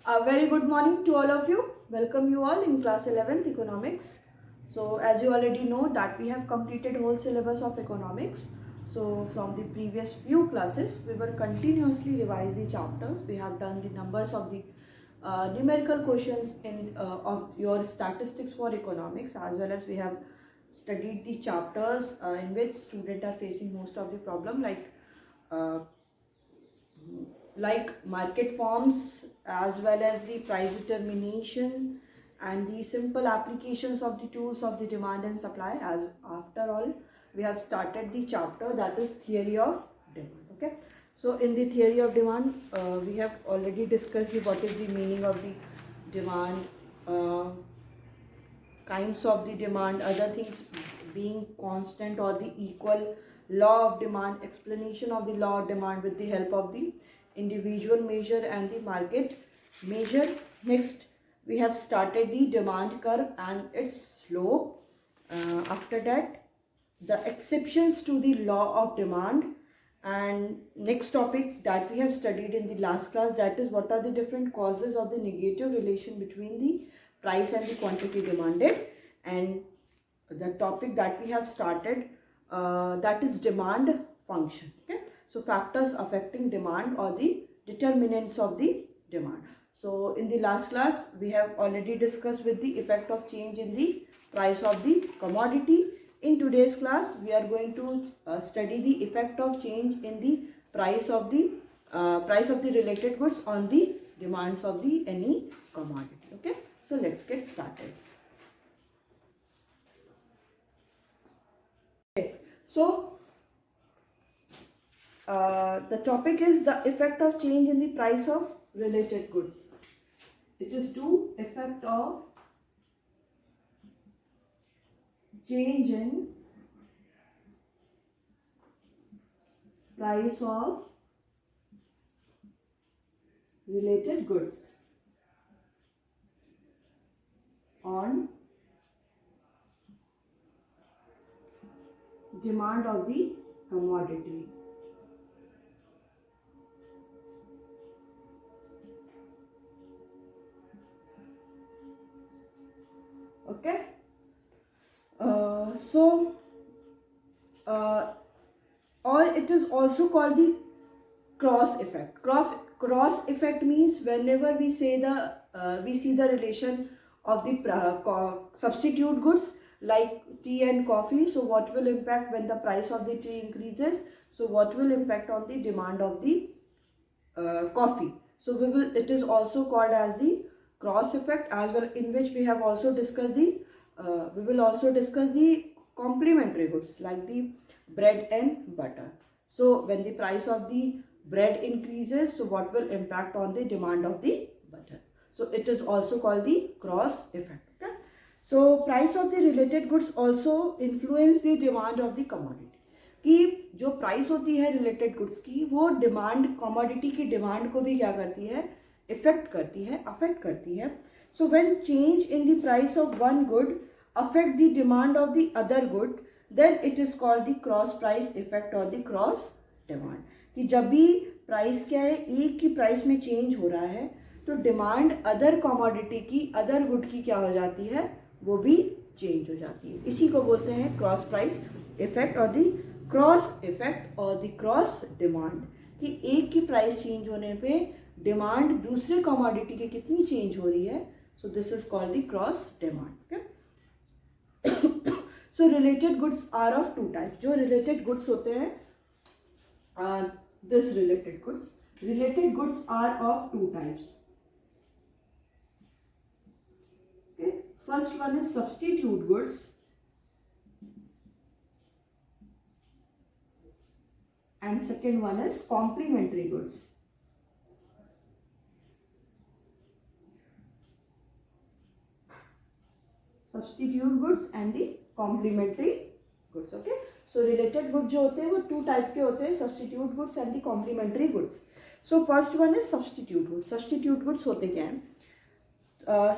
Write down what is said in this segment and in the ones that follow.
A very good morning to all of you. Welcome you all in class 11th economics. So as you already know that we have completed whole syllabus of economics. So from the previous few classes we were continuously revise the chapters. We have done the numbers of the numerical questions in of your statistics for economics, as well as we have studied the chapters in which students are facing most of the problem, uh, like market forms, as well as the price determination and the simple applications of the tools of the demand and supply. As after all, we have started the chapter that is theory of demand. Okay, so in the theory of demand, we have already discussed what is the meaning of the demand, kinds of the demand, other things being constant or the equal, law of demand, explanation of the law of demand with the help of the individual measure and the market measure. Next, we have started the demand curve and its slope. After that, the exceptions to the law of demand. And next topic that we have studied in the last class, that is what are the different causes of the negative relation between the price and the quantity demanded. And the topic that we have started, that is demand function. Okay, so factors affecting demand or the determinants of the demand. So in the last class we have already discussed with the effect of change in the price of the commodity. In today's class we are going to study the effect of change in the price of the related goods on the demands of the any commodity. Okay, so let's get started. So the topic is the effect of change in the price of related goods. It is to effect of change in price of related goods on demand of the commodity. Okay, so or it is also called the cross effect. Cross effect means whenever we say we see the relation of the substitute goods like tea and coffee. So what will impact when the price of the tea increases? So what will impact on the demand of the coffee? So it is also called as the cross effect, as well, in which we have also discussed we will also discuss the complementary goods like the bread and butter. So when the price of the bread increases, so what will impact on the demand of the butter? So it is also called the cross effect. Okay, so price of the related goods also influence the demand of the commodity. कि जो price होती है related goods की, वो demand, commodity की demand को भी क्या करती है, इफेक्ट करती है, अफेक्ट करती है. So when change in the price of one good affect the demand of the other good, then it is called the cross price effect और द क्रॉस डिमांड. कि जब भी प्राइस क्या है, एक की प्राइस में चेंज हो रहा है, तो डिमांड अदर कमोडिटी की, अदर गुड की क्या हो जाती है, वो भी चेंज हो जाती है. इसी को बोलते हैं क्रॉस प्राइस इफेक्ट और द क्रॉस इफेक्ट और द क्रॉस डिमांड. कि एक की प्राइस चेंज होने पे डिमांड दूसरे कमोडिटी की कितनी चेंज हो रही है. So this is called the cross demand. So related goods are of two type. जो रिलेटेड गुड्स होते हैं, this related goods are of two types. Okay, first one is substitute goods and second one is complementary goods. Substitute goods and the complementary goods. Okay, so related goods जो होते हैं वो to type के होते हैं, substitute goods and the complementary goods. So first one is substitute goods. Substitute goods होते क्या हैं?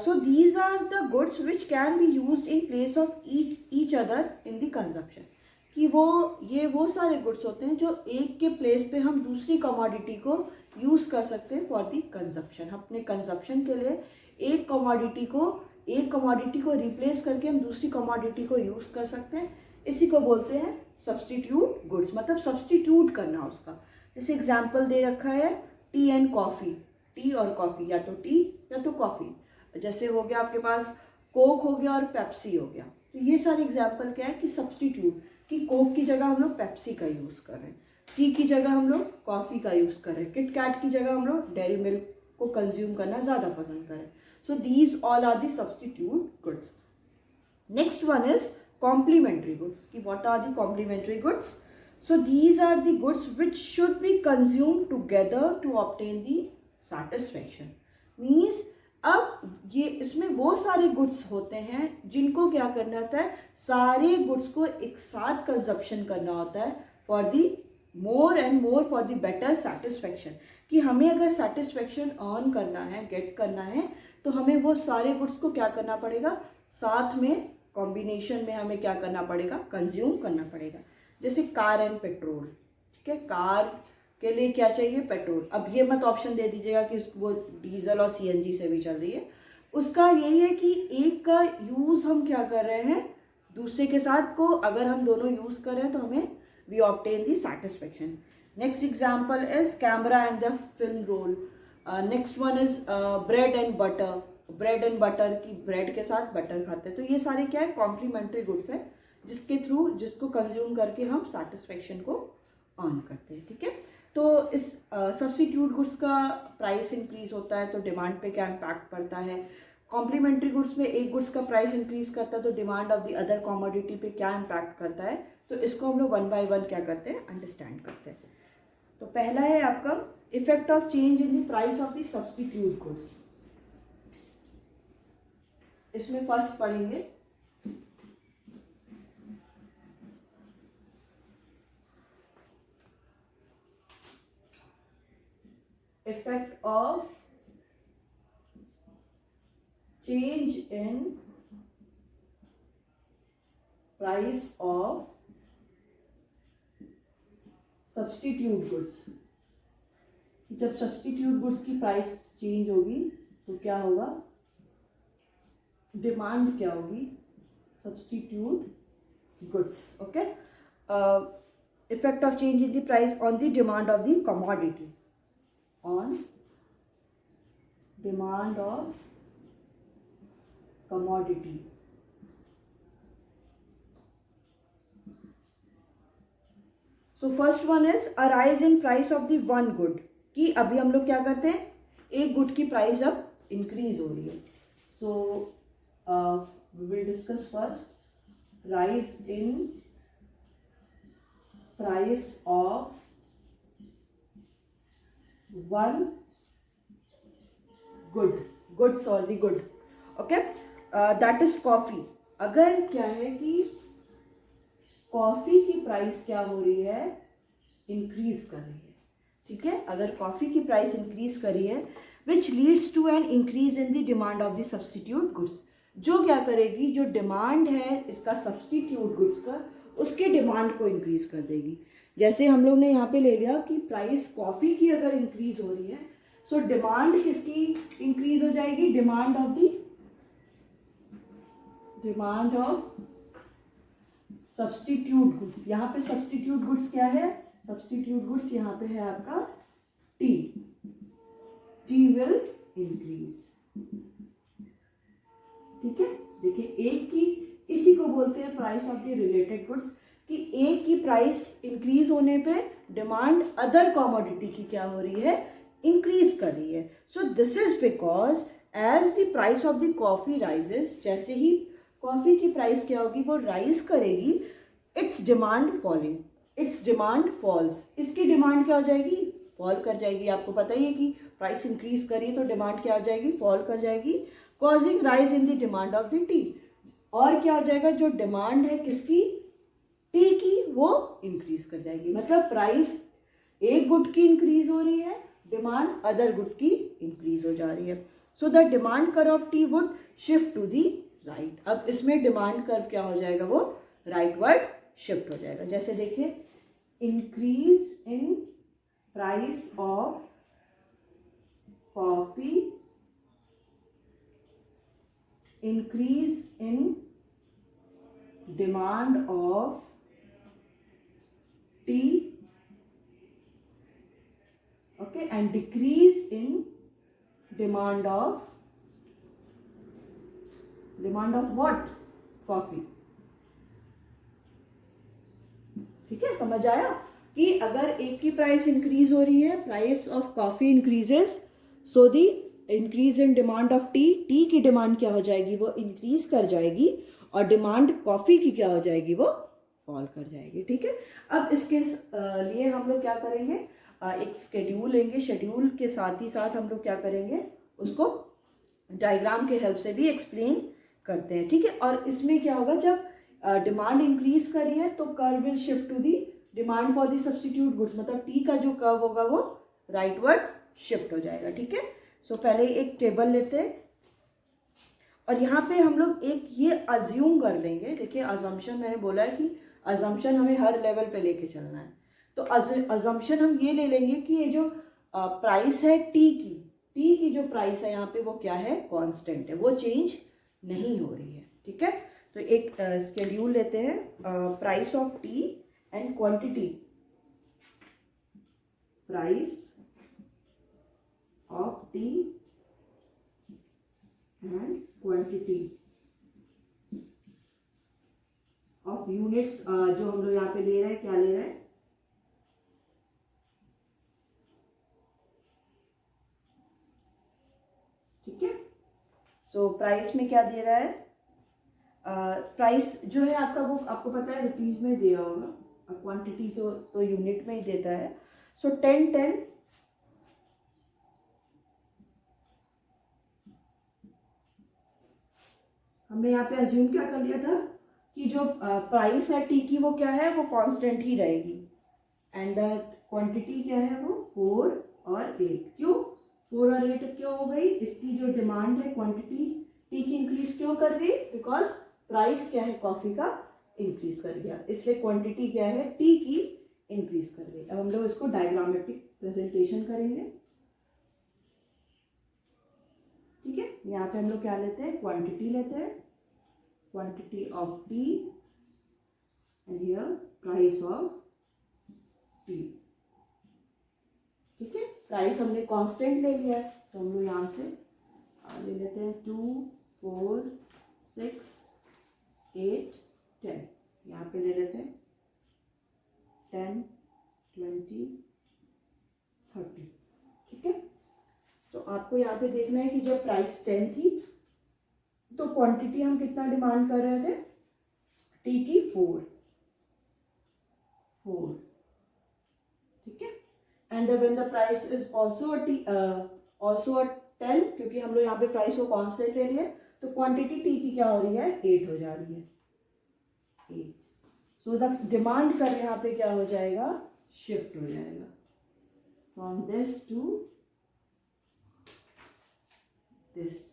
So these are the goods which can be used in place of each other in the consumption. कि ये वो सारे goods होते हैं जो एक के प्लेस पे हम दूसरी कमोडिटी को यूज़ कर सकते हैं फॉर दी कंजप्शन। अपने कंजप्शन के लिए एक कमोडिटी को रिप्लेस करके हम दूसरी कमोडिटी को यूज़ कर सकते हैं। इसी को बोलते हैं सब्स्टिट्यूट गुड्स, मतलब सब्स्टिट्यूट करना उसका। जैसे एग्जाम्पल दे रखा है टी एंड कॉफ़ी, टी और कॉफ़ी, या तो टी या तो कॉफ़ी। जैसे हो गया आपके पास कोक हो गया और पेप्सी हो गया। तो ये सारे एग्जाम्पल क्या है कि सब्स्टिट्यूट, कि कोक की जगह हम लोग पेप्सी का यूज़ कर रहे हैं, टी की जगह हम लोग कॉफ़ी का यूज़ कर रहे हैं, किट कैट की जगह हम लोग डेयरी मिल्क को कंज्यूम करना ज़्यादा पसंद करें। So these all are the substitute goods. Next one is complementary goods, कि what are the complementary goods? So these are the goods which should be consumed together to obtain the satisfaction. Means अब ये इसमें वो सारे goods होते हैं जिनको क्या करना होता है, सारे गुड्स को एक साथ कंजप्शन करना होता है for the more and more for the better satisfaction. कि हमें अगर सेटिस्फैक्शन अर्न करना है, गेट करना है, तो हमें वो सारे गुड्स को क्या करना पड़ेगा, साथ में कॉम्बिनेशन में हमें क्या करना पड़ेगा, कंज्यूम करना पड़ेगा। जैसे कार एंड पेट्रोल, ठीक है, कार के लिए क्या चाहिए, पेट्रोल। अब ये मत ऑप्शन दे दीजिएगा कि वो डीजल और सीएनजी से भी चल रही है। उसका यही है कि एक का यूज़ हम क्या कर रहे हैं, दूसरे के साथ को अगर हम दोनों यूज़ कर रहे हैं तो हमें we obtain the satisfaction. Next example is camera and the film roll. Next one is bread and butter, bread and butter की ब्रेड के साथ बटर खाते हैं। तो ये सारे क्या है, कॉम्प्लीमेंट्री गुड्स है जिसके थ्रू, जिसको कंज्यूम करके हम सेटिस्फैक्शन को अर्न करते हैं। ठीक है, तो इस सब्स्टिट्यूट गुड्स का प्राइस इंक्रीज होता है तो डिमांड पे क्या इम्पैक्ट पड़ता है। कॉम्प्लीमेंट्री गुड्स में एक गुड्स का प्राइस इंक्रीज करता है तो demand of the other commodity पे क्या इम्पैक्ट करता है। तो इसको हम लोग वन बाय वन क्या करते हैं, अंडरस्टैंड करते हैं। तो पहला है आपका effect of change in the price of the substitute goods. इसमें फर्स्ट पढ़ेंगे effect of change in price of substitute goods। जब सब्स्टिट्यूट गुड्स की प्राइस चेंज होगी तो क्या होगा, डिमांड क्या होगी, substitute goods. Okay, effect of change in the price on the demand of the commodity, on demand of commodity। So first one is a rise in price of the one good, कि अभी हम लोग क्या करते हैं, एक good की price अब इंक्रीज हो रही है। सो we will discuss first rise in price of one goods or the good। okay, that is coffee। अगर क्या है कि कॉफी की प्राइस क्या हो रही है, इंक्रीज कर रही है। ठीक है, अगर कॉफी की प्राइस इंक्रीज कर रही है which leads to an increase in the demand of the substitute goods, जो क्या करेगी, जो डिमांड है इसका सब्स्टिट्यूट गुड्स का, उसके डिमांड को इंक्रीज कर देगी। जैसे हम लोग ने यहाँ पे ले लिया कि प्राइस कॉफ़ी की अगर इंक्रीज हो रही है, सो डिमांड किसकी इंक्रीज हो जाएगी, डिमांड ऑफ सब्स्टिट्यूट गुड्स। यहाँ पे सब्स्टिट्यूट गुड्स क्या है, सब्स्टिट्यूट गुड्स यहाँ पे है आपका टी विल इंक्रीज। ठीक है, देखिए एक की, इसी को बोलते हैं price of the related goods, कि एक की प्राइस इंक्रीज होने पे डिमांड अदर कमोडिटी की क्या हो रही है, इंक्रीज कर रही है। So this is because as the price of the coffee rises, जैसे ही कॉफी की प्राइस क्या होगी, वो राइज करेगी, its demand falling, its demand falls, इसकी डिमांड क्या हो जाएगी, फॉल कर जाएगी। आपको पता ही है कि प्राइस इंक्रीज करिए तो डिमांड क्या हो जाएगी, फॉल कर जाएगी, causing rise in the demand of the T. और क्या हो जाएगा, जो डिमांड है किसकी, टी की, वो इंक्रीज कर जाएगी। मतलब प्राइस एक गुड की इंक्रीज हो रही है, डिमांड अदर गुड की इंक्रीज हो जा रही है। So the demand curve of tea would shift to the right. अब इसमें डिमांड कर्व क्या हो जाएगा, वो राइट वर्ड शिफ्ट हो जाएगा। जैसे देखिए, increase in price of coffee, increase in demand of T, okay, and decrease in demand of what? Coffee. ठीक है, समझ आया कि अगर एक की प्राइस इंक्रीज हो रही है, price of coffee increases, so the increase in demand of T, T की डिमांड क्या हो जाएगी, वो इंक्रीज कर जाएगी, और डिमांड कॉफी की क्या हो जाएगी, वो फॉल कर जाएगी। ठीक है, अब इसके लिए हम लोग क्या करेंगे, एक शेड्यूल लेंगे, शेड्यूल के साथ ही साथ हम लोग क्या करेंगे, उसको डायग्राम के हेल्प से भी एक्सप्लेन करते हैं। ठीक है, और इसमें क्या होगा, जब डिमांड इंक्रीज कर रही है तो curve will shift to the demand for the substitute goods, मतलब टी का जो कर्व होगा वो राइटवर्ड शिफ्ट हो जाएगा। ठीक है, सो पहले एक टेबल लेते हैं, और यहाँ पे हम लोग एक ये अज्यूम कर लेंगे। देखिए, अजम्पशन मैंने बोला है कि अजम्पशन हमें हर लेवल पे लेके चलना है, तो अजम्पशन हम ये ले लेंगे कि ये जो प्राइस है टी की जो प्राइस है यहाँ पे वो क्या है, कांस्टेंट है, वो चेंज नहीं हो रही है। ठीक है, तो एक शेड्यूल लेते हैं, price of T and quantity, price of T and quantity of units, जो हम लोग यहाँ पे ले रहे हैं, क्या ले रहे हैं, ठीक है। सो प्राइस में क्या दे रहा है, प्राइस जो है आपका वो आपको पता है रुपीज में दिया होगा, क्वांटिटी तो यूनिट में ही देता है। सो 10 हमने यहाँ पे अज्यूम क्या कर लिया था कि जो प्राइस है टी की वो क्या है, वो कांस्टेंट ही रहेगी, एंड द क्वांटिटी क्या है, वो 4 और 8। क्यों 4 और 8 क्यों हो गई, इसकी जो डिमांड है क्वांटिटी टी की इंक्रीज क्यों कर गई, बिकॉज प्राइस क्या है कॉफी का इंक्रीज कर गया, इसलिए क्वांटिटी क्या है टी की इंक्रीज कर गई। अब हम लोग इसको डायग्रामेटिक प्रेजेंटेशन करेंगे। ठीक है, यहाँ पे हम लोग क्या लेते हैं, क्वांटिटी लेते हैं, quantity of T and here price of T. ठीक है, प्राइस हमने कांस्टेंट ले लिया है, तो हम लोग यहाँ से ले लेते हैं 2, 4, 6, 8, 10, यहाँ पे ले लेते हैं 10, 20, 30। ठीक है, तो आपको यहाँ पे देखना है कि जब प्राइस 10 थी तो क्वांटिटी हम कितना डिमांड कर रहे थे, टी की 4। ठीक है, and when the price is also a 10, क्योंकि हम लोग यहाँ पे प्राइस को कांस्टेंट ले लिए, तो क्वांटिटी टी की क्या हो रही है, 8 हो जा रही है, 8। सो द डिमांड कर यहाँ पे क्या हो जाएगा, शिफ्ट हो जाएगा from this to this.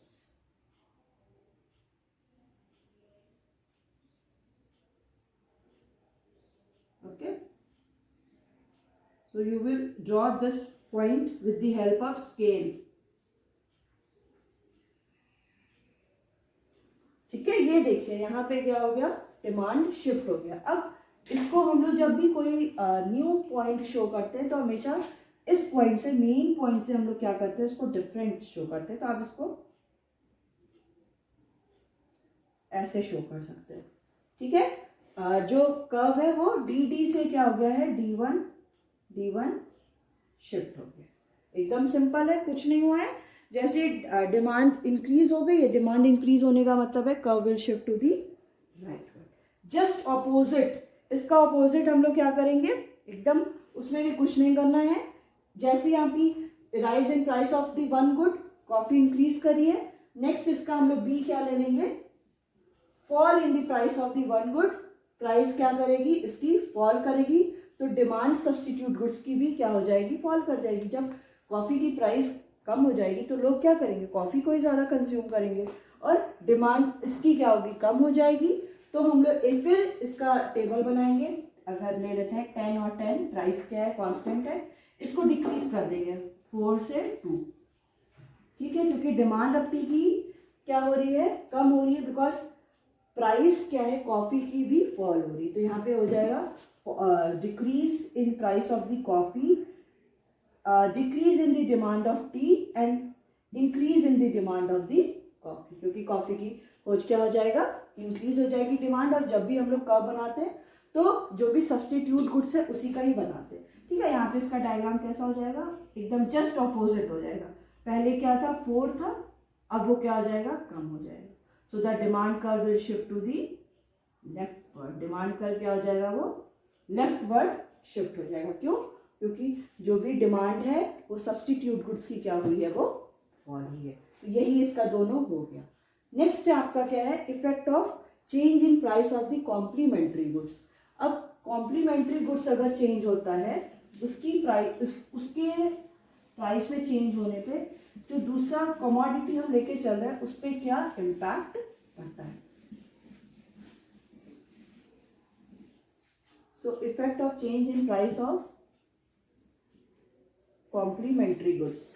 Okay, so you will draw this point with the help of scale. ठीक है, ये देखिए यहाँ पे क्या हो गया, डिमांड शिफ्ट हो गया। अब इसको हम लोग जब भी कोई न्यू पॉइंट शो करते हैं तो हमेशा इस पॉइंट से, मेन पॉइंट से हम लोग क्या करते हैं, इसको डिफरेंट शो करते हैं। तो आप इसको ऐसे शो कर सकते हैं। ठीक है, जो कर्व है वो डी से क्या हो गया है, D1 शिफ्ट हो गया। एकदम सिंपल है, कुछ नहीं हुआ है। जैसे डिमांड इंक्रीज हो गई है, डिमांड इंक्रीज होने का मतलब है curve will shift to the rightward. Just opposite, इसका ऑपोजिट हम लोग क्या करेंगे, एकदम उसमें भी कुछ नहीं करना है। जैसे यहाँ पे rise in price of the one good, coffee increase करी है, नेक्स्ट इसका हम लोग बी क्या ले लेंगे, fall in the price of the one good, price क्या करेगी, इसकी फॉल करेगी, तो डिमांड सब्स्टिट्यूट गुड्स की भी क्या हो जाएगी, फॉल कर जाएगी। जब कॉफी की प्राइस कम हो जाएगी तो लोग क्या करेंगे, कॉफी को ही ज़्यादा कंज्यूम करेंगे, और डिमांड इसकी क्या होगी, कम हो जाएगी, तो हम लोग एक फिर इसका टेबल बनाएंगे। अगर ले लेते हैं 10 और 10, प्राइस क्या है, कांस्टेंट है, इसको डिक्रीज कर देंगे 4 से 2, ठीक है, क्योंकि डिमांड ऑफ टी की क्या हो रही है, कम हो रही है, बिकॉज प्राइस क्या है कॉफ़ी की भी फॉल हो रही है। तो यहाँ पे हो जाएगा decrease in price of the coffee, decrease in the demand of T and increase in the demand of the coffee, क्योंकि कॉफ़ी की खोज क्या हो जाएगा, इंक्रीज हो जाएगी डिमांड। और जब भी हम लोग कर्व बनाते हैं तो जो भी सब्स्टिट्यूट गुड्स है उसी का ही बनाते हैं, ठीक है। यहाँ पे इसका डायग्राम कैसा हो जाएगा, एकदम जस्ट ऑपोजिट हो जाएगा। पहले क्या था, 4 था, अब वो क्या हो जाएगा, कम हो जाएगा। So the demand curve will shift to the leftward, demand curve क्या हो जाएगा, वो लेफ्ट वर्ड शिफ्ट हो जाएगा। क्यों, क्योंकि जो भी डिमांड है वो सब्स्टिट्यूट गुड्स की क्या हुई है, वो फॉल हुई है। तो यही इसका दोनों हो गया। नेक्स्ट आपका क्या है, effect of change in price of the complementary goods. अब कॉम्प्लीमेंट्री गुड्स अगर चेंज होता है, उसके प्राइस में चेंज होने पे जो दूसरा कमोडिटी हम लेके चल रहे हैं उस पर क्या इम्पैक्ट पड़ता है। So effect of change in price of complementary goods.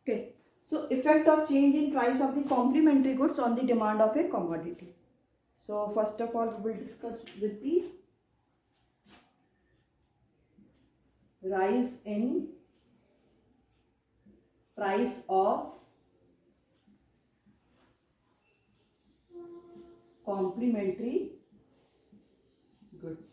Okay, so effect of change in price of the complementary goods on the demand of a commodity. So first of all we will discuss with the rise in price of complementary goods.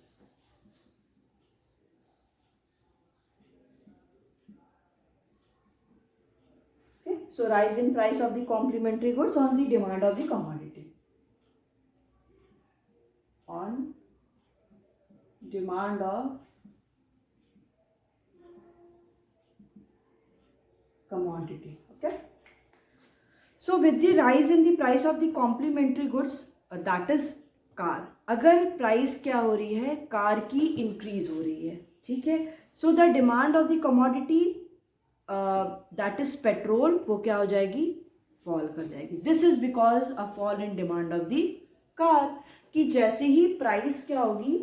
Okay, so rise in price of the complementary goods on the demand of the commodity. On demand of commodity. Okay, so with the rise in the price of the complementary goods, that is car, अगर price क्या हो रही है, car की increase हो रही है, ठीक है। So the demand of the commodity that is petrol, वो क्या हो जाएगी, फॉल कर जाएगी। This is because a fall in demand of the car, कि जैसे ही प्राइस क्या होगी,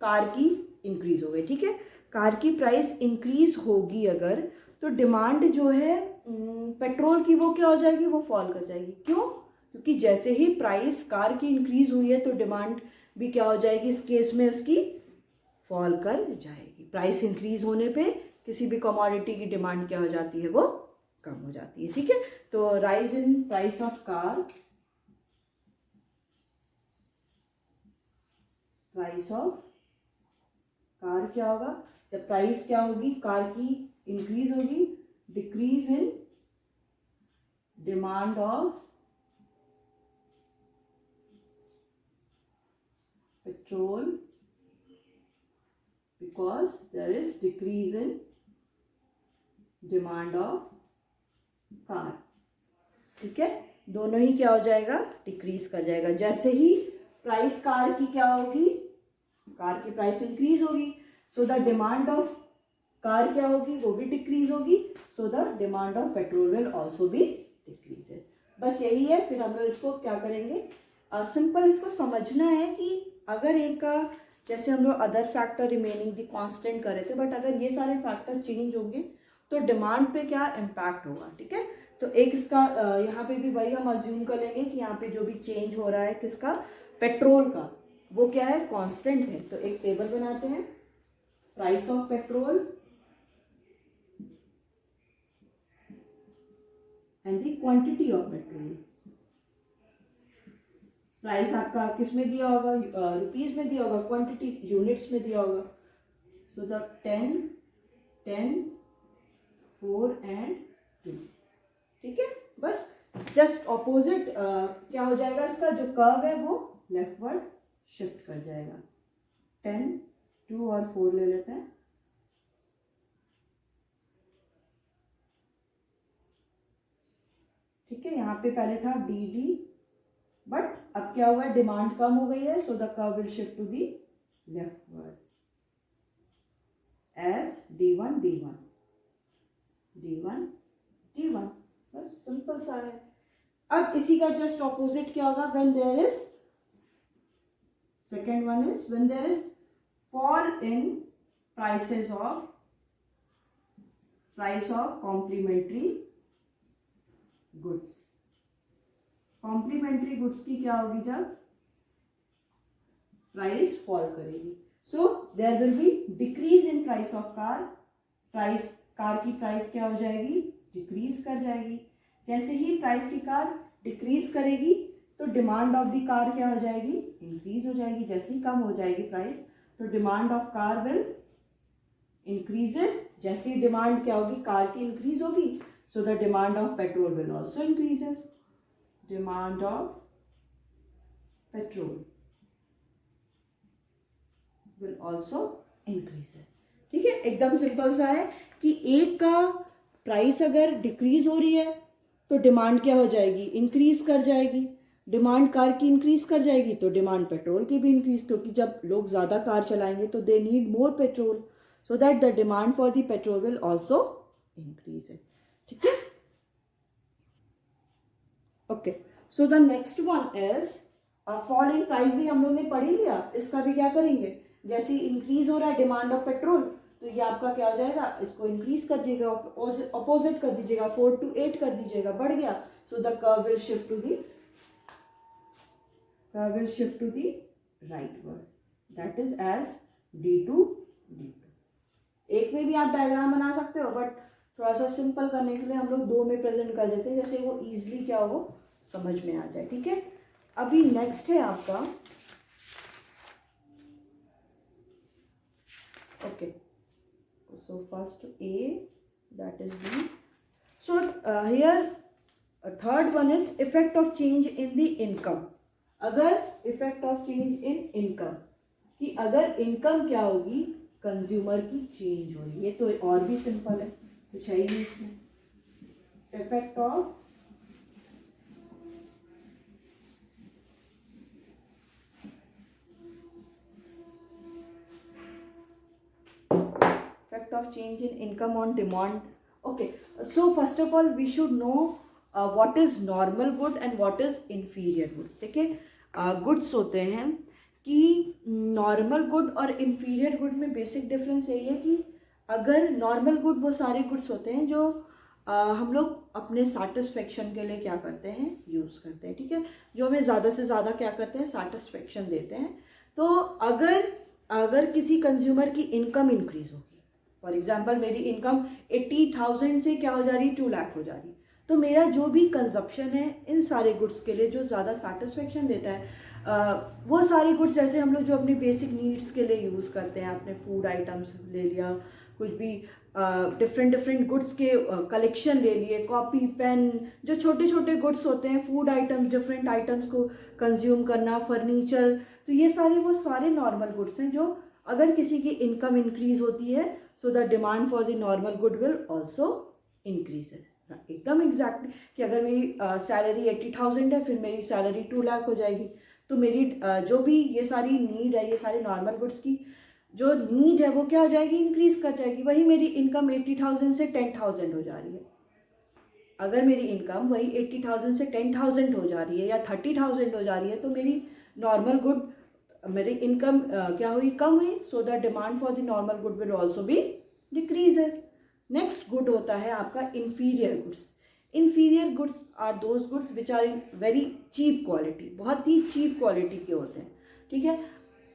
कार की इंक्रीज हो गई, ठीक है। कार की प्राइस इंक्रीज होगी अगर, तो डिमांड जो है पेट्रोल की वो क्या हो जाएगी, वो फॉल कर जाएगी। क्यों, क्योंकि जैसे ही प्राइस कार की इंक्रीज हुई है तो डिमांड भी क्या हो जाएगी, इस केस में उसकी फॉल कर जाएगी। प्राइस इंक्रीज होने पे किसी भी कमोडिटी की डिमांड क्या हो जाती है, वो कम हो जाती है, ठीक है। तो rise in price of car, price of car क्या होगा, जब प्राइस क्या होगी, कार की इंक्रीज होगी, decrease in demand of petrol because there is decrease in demand of car, ठीक है। दोनों ही क्या हो जाएगा, डिक्रीज कर जाएगा। जैसे ही प्राइस कार की क्या होगी, कार की प्राइस इंक्रीज होगी, सो द डिमांड ऑफ कार क्या होगी, वो भी डिक्रीज होगी, सो the demand of petrol will also भी डिक्रीज है। बस यही है। फिर हम लोग इसको क्या करेंगे, सिंपल इसको समझना है कि अगर एक का जैसे हम लोग अदर फैक्टर रिमेनिंग दी कांस्टेंट कर रहे थे, बट अगर ये सारे फैक्टर चेंज होंगे तो डिमांड पे क्या इम्पैक्ट होगा, ठीक है। तो एक इसका यहाँ पे भी वही हम अज्यूम कर लेंगे कि यहाँ पे जो भी चेंज हो रहा है किसका, पेट्रोल का, वो क्या है, कांस्टेंट है। तो एक टेबल बनाते हैं, price of petrol and the quantity of petrol. Price आपका किस में दिया होगा, रुपीज में दिया होगा, क्वांटिटी यूनिट्स में दिया होगा। सो द 10, 10, 4 एंड 2, ठीक है। बस जस्ट ऑपोजिट क्या हो जाएगा, इसका जो कर्व है वो लेफ्टवर्ड शिफ्ट कर जाएगा। 10, 2 और 4 ले लेते हैं, ठीक है। यहाँ पे पहले था डी, बट अब क्या हुआ है, डिमांड कम हो गई है, so the curve will shift to the leftward as D1 D1 D1 D1, बस सिंपल सा है। अब इसी का जस्ट ऑपोजिट क्या होगा, when there is, second one is when there is fall in price of complementary goods। Complementary goods की क्या होगी, जब प्राइस फॉल करेगी, so there will be decrease in price of car. Car की price क्या हो जाएगी, डिक्रीज कर जाएगी। जैसे ही प्राइस की कार डिक्रीज करेगी तो डिमांड ऑफ द कार क्या हो जाएगी, इंक्रीज हो जाएगी। जैसे ही कम हो जाएगी प्राइस तो demand of car will increases. जैसे ही डिमांड क्या होगी, कार की इंक्रीज होगी, सो the demand of petrol will also increases. Demand of petrol will also increases. ठीक है, एकदम सिंपल सा है कि एक का प्राइस अगर डिक्रीज हो रही है तो डिमांड क्या हो जाएगी, इंक्रीज कर जाएगी। डिमांड कार की इंक्रीज कर जाएगी तो डिमांड पेट्रोल की भी इंक्रीज, क्योंकि जब लोग ज़्यादा कार चलाएंगे तो they need more petrol, so that the demand for the petrol will also increase है। ठीक है, okay. So the next one is fall in price, भी हम लोग ने पढ़ ही लिया। इसका भी क्या करेंगे, जैसे इंक्रीज हो रहा है डिमांड ऑफ पेट्रोल तो ये आपका क्या हो जाएगा, इसको इंक्रीज कर दीजिएगा, अपोजिट कर दीजिएगा, 4 to 8 कर दीजिएगा, बढ़ गया। So the curve will shift to the rightward, that is as D2 D2। एक में भी आप डायग्राम बना सकते हो, बट थोड़ा सा सिंपल करने के लिए हम लोग दो में प्रेजेंट कर देते हैं, जैसे वो इजीली क्या हो समझ में आ जाए। ठीक है, अभी नेक्स्ट है आपका, okay, so first A, that is B। So here third one is effect of change in the income। अगर effect of change in income, कि अगर इनकम क्या होगी, कंज्यूमर की चेंज हो रही है, तो और भी सिंपल है, कुछ है ही नहीं इसमें। Effect of change in income on demand। Okay, so first of all we should know what is normal good and what is inferior good। देखिए गुड्स होते हैं कि नॉर्मल गुड और इन्फीरियर गुड में बेसिक डिफरेंस यही है कि अगर नॉर्मल गुड वो सारे गुड्स होते हैं जो हम लोग अपने सेटिस्फेक्शन के लिए क्या करते हैं, यूज़ करते हैं। ठीक है, जो हमें ज़्यादा से ज़्यादा क्या करते हैं, सेटिस्फेक्शन देते हैं। तो अगर किसी कंज्यूमर की इनकम इंक्रीज होगी, फॉर एग्जाम्पल मेरी इनकम 80,000 से क्या हो जा रही, 2 लाख हो जा रही, तो मेरा जो भी कंजप्शन है इन सारे गुड्स के लिए जो ज़्यादा सेटिस्फेक्शन देता है वो सारे गुड्स, जैसे हम लोग जो अपनी बेसिक नीड्स के लिए यूज़ करते हैं, आपने फूड आइटम्स ले लिया, कुछ भी डिफरेंट गुड्स के कलेक्शन ले लिए, कॉपी पेन, जो छोटे छोटे गुड्स होते हैं, फूड आइटम्स, डिफरेंट आइटम्स को कंज्यूम करना, फर्नीचर, तो ये वो सारे नॉर्मल गुड्स हैं जो अगर किसी की इनकम इंक्रीज होती है so the demand for the normal good will also increases. एकदम एग्जैक्टली कि अगर मेरी सैलरी 80,000 है, फिर मेरी सैलरी 2 लाख हो जाएगी, तो मेरी जो भी ये सारी नीड है, ये सारी नॉर्मल गुड्स की जो नीड है वो क्या हो जाएगी, इंक्रीज कर जाएगी। वही मेरी इनकम 80,000 से 10,000 हो जा रही है, अगर मेरी इनकम वही 80,000 से 10,000 हो जा रही है या 30,000 हो जा रही है, तो मेरी नॉर्मल गुड, मेरी इनकम क्या हुई, कम हुई, so the demand for the normal good will also भी डिक्रीजेस। नेक्स्ट गुड होता है आपका inferior goods. Inferior goods are those goods which are in very cheap quality, बहुत ही चीप क्वालिटी के होते हैं। ठीक है,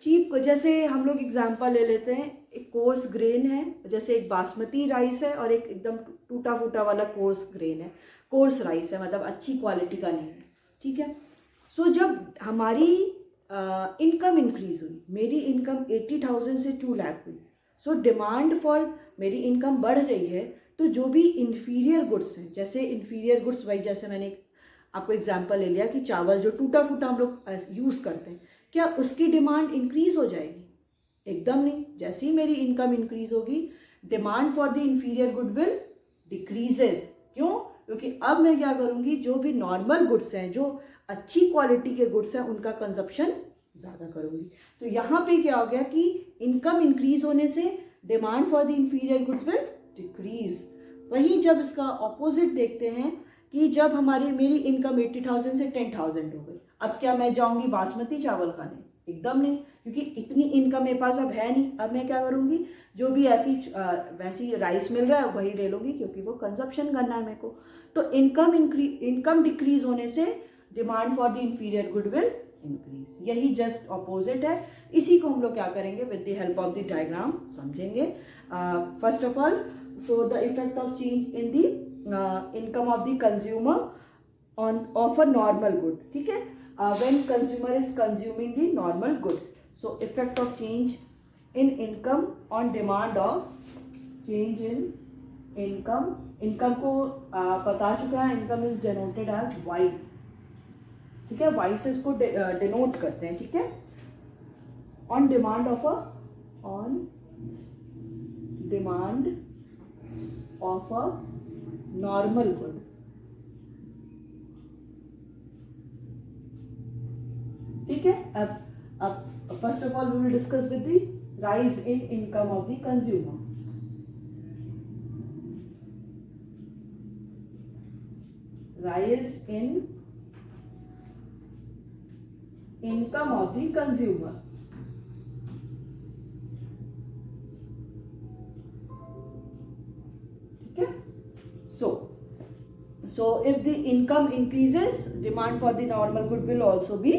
चीप, जैसे हम लोग एग्जांपल ले लेते हैं, एक कोर्स ग्रेन है, जैसे एक बासमती राइस है और एक एकदम टूटा फूटा वाला कोर्स ग्रेन है, कोर्स राइस है, मतलब अच्छी क्वालिटी का नहीं है। ठीक है, सो जब हमारी इनकम इंक्रीज हुई, मेरी इनकम 80,000 से 2 लाख हुई, सो डिमांड फॉर, मेरी इनकम बढ़ रही है, तो जो भी इन्फीरियर गुड्स हैं, जैसे इन्फीरियर गुड्स वही, जैसे मैंने आपको एग्जांपल ले लिया कि चावल जो टूटा फूटा हम लोग यूज़ करते हैं, क्या उसकी डिमांड इंक्रीज हो जाएगी? एकदम नहीं। जैसे ही मेरी इनकम इंक्रीज होगी, demand for the inferior good will decreases. क्यों? क्योंकि अब मैं क्या करूँगी, जो भी नॉर्मल गुड्स हैं, जो अच्छी क्वालिटी के गुड्स हैं, उनका कंजप्शन ज़्यादा करूँगी। तो यहाँ पे क्या हो गया कि इनकम इंक्रीज होने से demand for the inferior goods will decrease. वहीं जब इसका ऑपोजिट देखते हैं कि जब मेरी इनकम 80,000 से 10,000 हो गई, अब क्या मैं जाऊँगी बासमती चावल खाने? एकदम नहीं, क्योंकि इतनी इनकम मेरे पास अब है नहीं। अब मैं क्या करूँगी, जो भी वैसी राइस मिल रहा है वही ले लूँगी, क्योंकि वो कंजप्शन करना है मेरे को। तो इनकम डिक्रीज होने से demand for the inferior good will increase. यही जस्ट ऑपोजिट है। इसी को हम लोग क्या करेंगे, with the help of the diagram समझेंगे। First of all, so the effect of change in the income of the consumer of a normal good, ठीक है, when consumer is consuming the normal goods. So effect of change in income on demand of change in income. Income को पता चुका है, income is denoted as Y, ठीक है, Y से इसको डिनोट करते हैं, ठीक है। On demand of a normal good, ठीक है। अब first of all we will discuss with the rise in income of the consumer. Rise in income of the consumer, ठीक है। So if the income increases, demand for the normal good will also be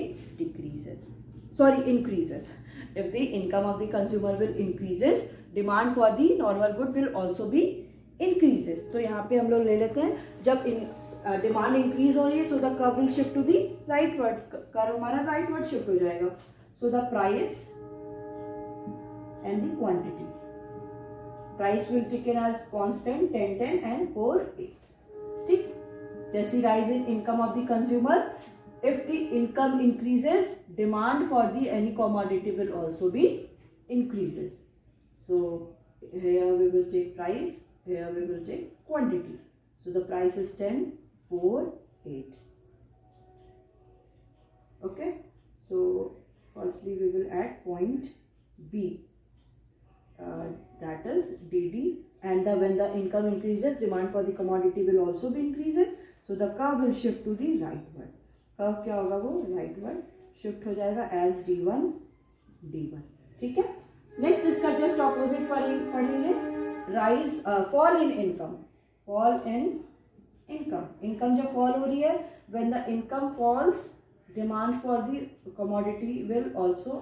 increases. If the income of the consumer will increases, demand for the normal good will also be increases. तो यहाँ पे हम लोग ले लेते हैं, जब demand increase हो रही है, so the curve will shift to the rightward, curve हमारा राइटवर्ड शिफ्ट हो जाएगा। So the price and the quantity, price will taken as constant 10 10 and 4 8, ठीक। जैसी rise in income of the consumer, if the income increases, demand for the any commodity will also be increases. So here we will take price, here we will take quantity. So the price is 10 4 8, okay. So firstly we will add point B, that is DD, and when the income increases, demand for the commodity will also be increases. So the curve will shift to the rightward. Curve क्या होगा, वो rightward shift हो जाएगा as D1 D1, ठीक है। Next इसका just opposite पढ़ेंगे, rise fall in income. Income जब फॉल हो रही है, when the income falls, demand for the commodity will also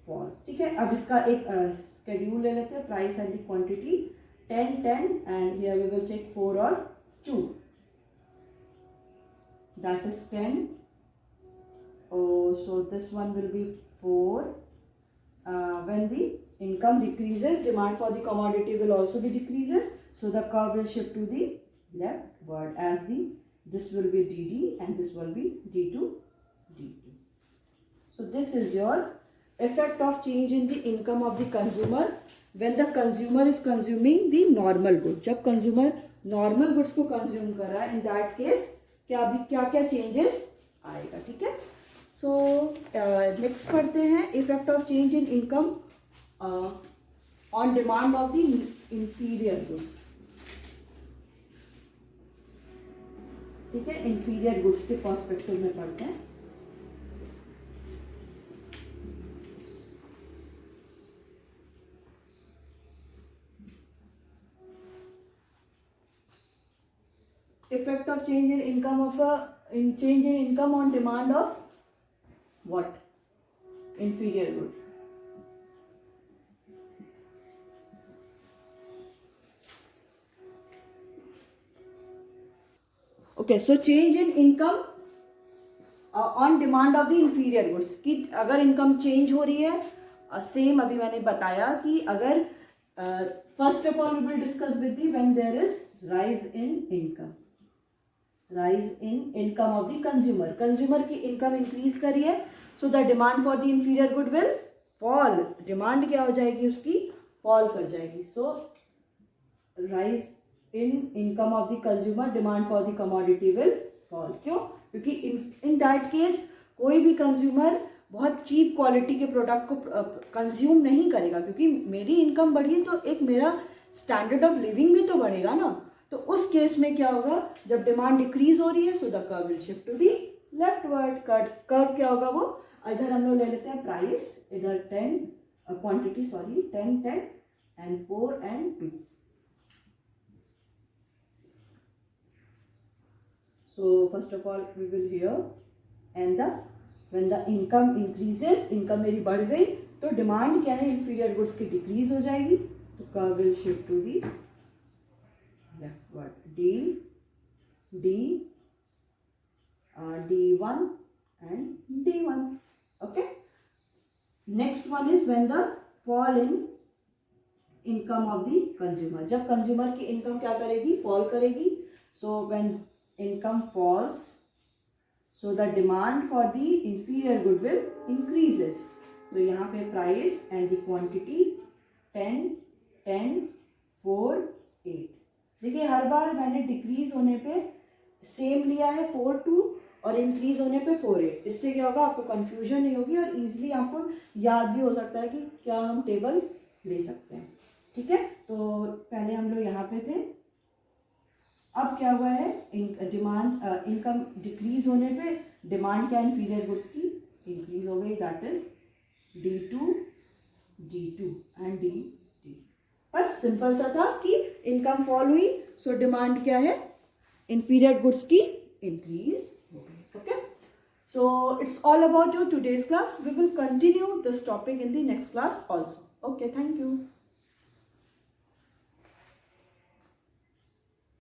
falls, ठीक है। अब इसका एक स्केड्यूल ले लेते हैं, price and the quantity 10 10, and here we will take 4 और 2, that is 10. Oh, so this one will be 4. When the income decreases, demand for the commodity will also be decreases. So the curve will shift to the leftward, as this will be DD and this will be D2 D2. So this is your effect of change in the income of the consumer when the consumer is consuming the normal good. जब consumer normal goods को consume कर रहा है, in that case क्या क्या changes आएगा, ठीक है। सो नेक्स्ट पढ़ते हैं, effect of change in income on demand of the inferior goods, ठीक है। इंफीरियर गुड्स के पर्सपेक्टिव में पढ़ते हैं। Effect of change in income on demand of what? Inferior good. Okay, so change in income on demand of the inferior goods, कि अगर income change हो रही है, सेम अभी मैंने बताया कि अगर first of all we will discuss with the when there is rise in income, rise in income of the consumer, consumer की इनकम इंक्रीज करी है, so the demand for the inferior good will fall, demand क्या हो जाएगी उसकी, fall कर जाएगी। So rise in income of the consumer, demand for the commodity will fall. क्यों? क्योंकि इन दैट केस कोई भी कंज्यूमर बहुत चीप क्वालिटी के प्रोडक्ट को कंज्यूम नहीं करेगा, क्योंकि मेरी इनकम बढ़ी तो एक मेरा स्टैंडर्ड ऑफ लिविंग भी तो बढ़ेगा ना। तो उस केस में क्या होगा, जब डिमांड डिक्रीज हो रही है so the curve will shift to the leftward. Curve क्या होगा वो, इधर हम लोग ले लेते हैं प्राइस, इधर 10 quantity sorry 10 10 and 4 and 2। So first of all we will here and when the income increases, income मेरी बढ़ गई तो डिमांड क्या है इंफीरियर गुड्स की डिक्रीज हो जाएगी, तो curve will shift to the leftward. D1 and D1. Okay. Next one is when the fall in income of the consumer. जब कंज्यूमर की इनकम क्या करेगी, फॉल करेगी। So when income falls, so the demand for the inferior good will increases. तो यहाँ पे price and the quantity 10 10 4 8। देखिए हर बार मैंने डिक्रीज होने पे सेम लिया है 4 2 और इंक्रीज होने पे 4 8। इससे क्या होगा, आपको कंफ्यूजन नहीं होगी और इजीली आपको याद भी हो सकता है कि क्या हम टेबल ले सकते हैं। ठीक है, तो पहले हम लोग यहाँ पे थे, अब क्या हुआ है, डिमांड इनकम डिक्रीज होने पे डिमांड क्या इंफीरियर गुड्स की इंक्रीज हो गई, that is D2 D2 and D। बस सिंपल सा था कि इनकम फॉल हुई सो डिमांड क्या है इंफीरियर गुड्स की इंक्रीज हो गई। Okay, so it's all about your today's class. We will continue this topic in the next class also. Okay, thank you.